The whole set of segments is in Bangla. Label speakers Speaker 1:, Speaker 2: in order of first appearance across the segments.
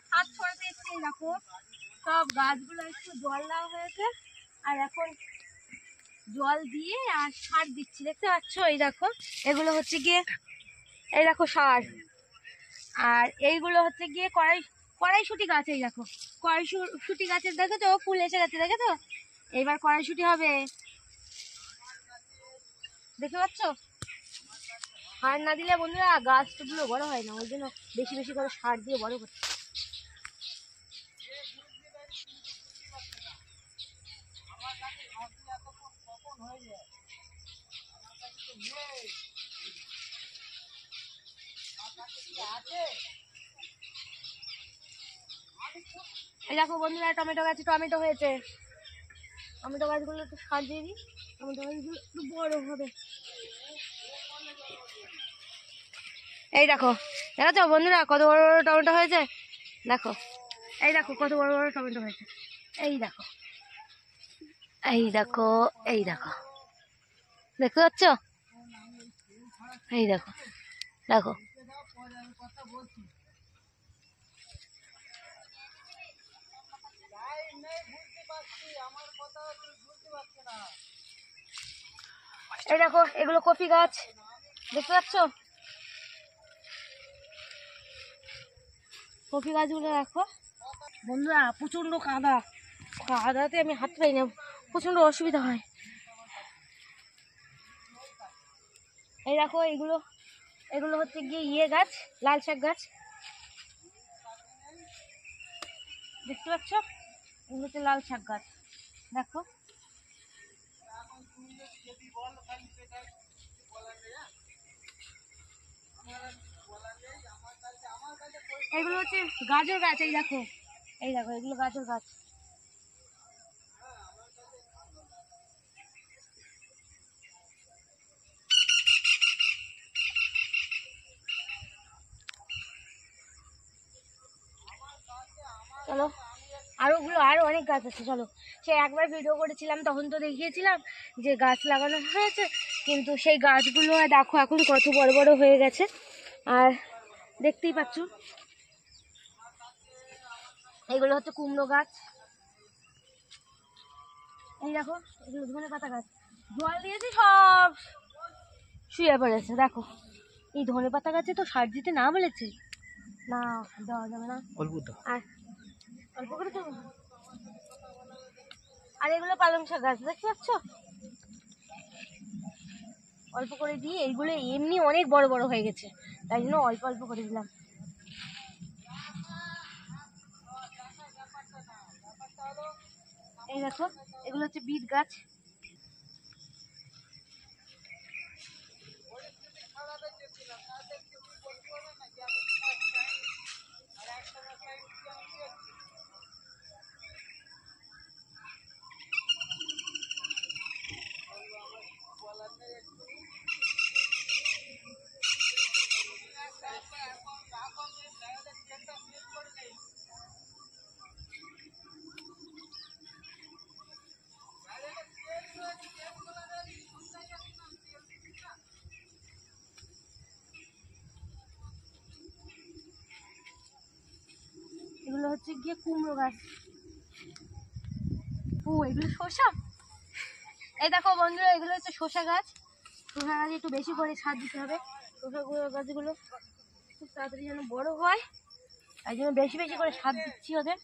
Speaker 1: ছাদ ছড়াতে এসছে। দেখো সব গাছগুলো একটু জল দেওয়া হয়েছে, আর এখন জল দিয়ে আর সার দিচ্ছি। দেখতে পাচ্ছ? এই দেখো এগুলো হচ্ছে গিয়ে, এই দেখো সার, আর এইগুলো হচ্ছে গিয়ে কড়াইশুঁটি গাছ। এই দেখো কড়াইশুঁটি গাছের দেখেছো ফুল এসে গেছে, দেখেছো? এইবার কড়াইশুঁটি হবে, দেখতে পাচ্ছ? সার না দিলে বন্ধুরা গাছগুলো বড় হয় না, ওই জন্য বেশি বেশি করে সার দিয়ে বড় করছে। এই দেখো বন্ধুরা টমেটো গাছে টমেটো হয়েছে। টমেটো গাছগুলো একটু সার দিয়ে দিই, টমেটো গাছগুলো একটু বড় হবে। এই দেখো, দেখো বন্ধুরা কত বড় বড় টমেটো হয়েছে। দেখো, এই দেখো কত বড় বড় টমেটো হয়েছে। এই দেখো, এই দেখো, এই দেখো, দেখতে পাচ্ছ? এই দেখো, দেখো এই দেখো এগুলো কফি গাছ, দেখতে পাচ্ছ? কফি গাছগুলো দেখো বন্ধুরা, প্রচন্ড কাদা, কাদাতে আমি হাত পাই না, প্রচন্ড অসুবিধা হয়। এই দেখো এগুলো এগুলো হচ্ছে গিয়ে ইয়ে গাছ, লাল শাক গাছ, দেখতে পাচ্ছ? এগুলো হচ্ছে লাল শাক গাছ। দেখো এগুলো হচ্ছে গাজর গাছ। এই দেখো, এই দেখো এগুলো গাজর গাছ। চলো আরো অনেক গাছ আছে, চলো। সে একবার ভিডিও করেছিলাম তখন তো দেখিয়েছিলাম যে গাছ লাগানো হয়েছে, কিন্তু সেই গাছগুলো দেখো এখন কত বড় বড় হয়ে গেছে। আর দেখতেই পাচ্ছ এগুলো হচ্ছে কুমড়ো গাছ। এই দেখো এগুলো ধনে পাতা গাছ, জল দিয়েছি সব শুয়ে পড়েছে। দেখো এই ধনে পাতা গাছে তো সার দিতে না বলেছে, না দেওয়া যাবে না, আর অল্প করে দেবো। আর এগুলো পালং শাক গাছ, দেখতে পাচ্ছ? অল্প করে দিয়ে, এইগুলো এমনি অনেক বড় বড় হয়ে গেছে, তাই জন্য অল্প অল্প করে দিলাম। এই দেখো এগুলো হচ্ছে বিট গাছ। এগুলো হচ্ছে গিয়ে কুমড়ো গাছ। ও এগুলো শসা। এই দেখো বন্ধুরা এগুলো হচ্ছে শসা গাছ। শসা গাছ একটু বেশি করে সার দিতে হবে, শসা গাছগুলো খুব তাড়াতাড়ি যেন বড় হয়, তাই জন্য বেশি বেশি করে সার দিচ্ছি ওদের।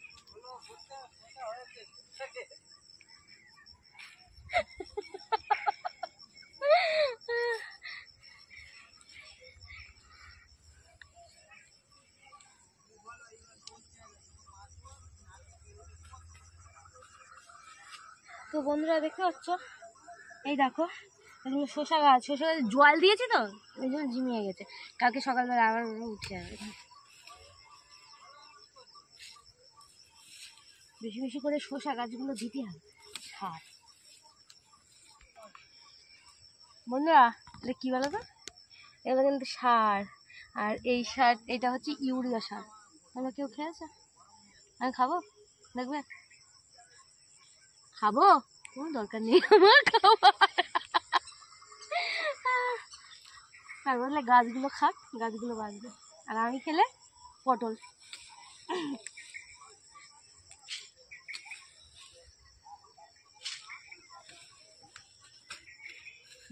Speaker 1: তো বন্ধুরা দেখতে পাচ্ছ, এই দেখো এগুলো শসা গাছ। শসা গাছ জল দিয়েছি তো ওই জন্য ঝিমিয়ে গেছে, কালকে সকালবেলা আবার উঠে যাবে। বেশি বেশি করে শসা গাছগুলো দিতে হবে সার। বন্ধুরা এটা কি বলো তো, এটা কিন্তু সার, আর এই সার এটা হচ্ছে ইউরিয়া সার। তোমরা কেউ খেয়েছো? আমি খাবো, দেখবে? খাবো, কোনো দরকার নেই আমার খাবার। তার বদলে গাছগুলো খাক, গাছগুলো বাঁচবে, আর আমি খেলে পটল।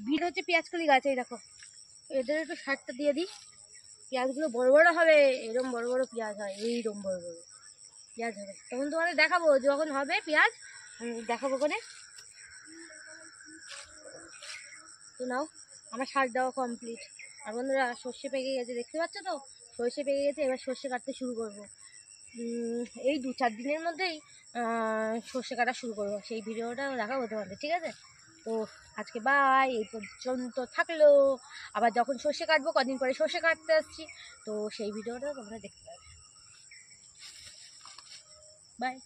Speaker 1: ভিড় হচ্ছে পেঁয়াজকলি গাছ, এই দেখো এদের একটু সারটা দিয়ে দিই। পেঁয়াজগুলো বড় বড় হবে, এরকম বড় বড় পেঁয়াজ হয়, এইরকম বড় বড় পেঁয়াজ হবে। তখন তোমাদের দেখাবো যখন হবে পেঁয়াজ, দেখাবো কোনে। তো নাও, আমার সার দেওয়া কমপ্লিট। আর বন্ধুরা সর্ষে পেকে গেছে, দেখতে পাচ্ছ তো, সর্ষে পেকে গেছে। এবার সর্ষে কাটতে শুরু করবো। এই 2-4 দিনের মধ্যেই সর্ষে কাটা শুরু করবো, সেই ভিডিওটা দেখাবো তোমাদের, ঠিক আছে? তো আজকে বাই, এই পর্যন্ত থাকলো। আবার যখন সর্ষে কাটবো, কদিন পরে সর্ষে কাটতে আসছি, তো সেই ভিডিওটা তোমরা দেখতে পাবে। বাই।